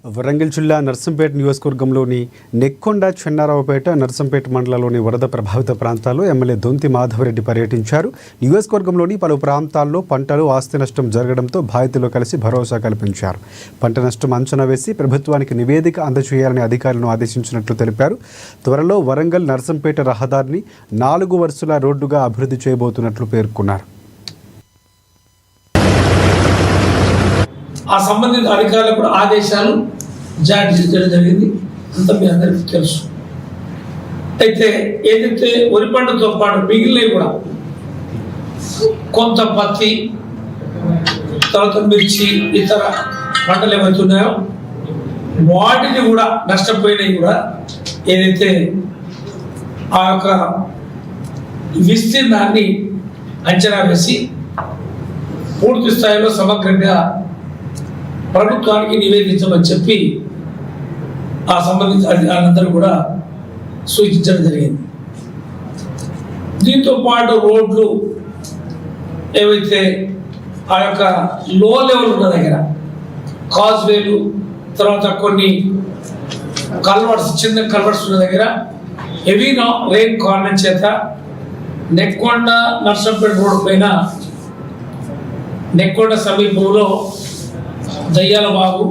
వరంగల్ జిల్లా నర్సంపేట నియోజకవర్గంలోని నెక్కొండ, చెన్నారావుపేట, నర్సంపేట మండలాల్లోని వరద ప్రభావిత ప్రాంతాల్లో ఎమ్మెల్యే దొంతి మాధవరెడ్డి పర్యటించారు. నియోజకవర్గంలోని పలు ప్రాంతాల్లో పంటలు, ఆస్తి నష్టం జరగడంతో బాధితులు కలిసి భరోసా కల్పించారు. పంట నష్టం అంచనా వేసి ప్రభుత్వానికి నివేదిక అందజేయాలని అధికారులను ఆదేశించినట్లు తెలిపారు. త్వరలో వరంగల్ నర్సంపేట రహదారిని 4 వరుసల రోడ్డుగా అభివృద్ధి చేయబోతున్నట్లు పేర్కొన్నారు. ఆ సంబంధిత అధికారులకు కూడా ఆదేశాలు జారీ చేయడం జరిగింది. అంత మీ అందరికీ తెలుసు. అయితే ఏదైతే వరి పంటతో పాటు మిగిలినవి కూడా కొంత పత్తి, తర్వాత మిర్చి, ఇతర పంటలు ఏమవుతున్నాయో వాటిని కూడా నష్టపోయినవి కూడా ఏదైతే ఆ యొక్క విస్తీర్ణాన్ని అంచనా వేసి పూర్తి స్థాయిలో సమగ్రంగా ప్రభుత్వానికి నివేదించమని చెప్పి ఆ సంబంధిత అధికారులందరూ కూడా సూచించడం జరిగింది. దీంతో పాటు రోడ్లు ఏవైతే ఆ యొక్క లో లెవెల్ ఉన్న దగ్గర కాజ్వేలు, తర్వాత కొన్ని కల్వర్ట్స్, చిన్న కల్వర్ట్స్ ఉన్న దగ్గర హెవీ రెయిన్ కారణం చేత నెక్కొండ నర్సంపేట రోడ్డు పైన నెక్కొండ సమీపంలో దయ్యాల బాగు,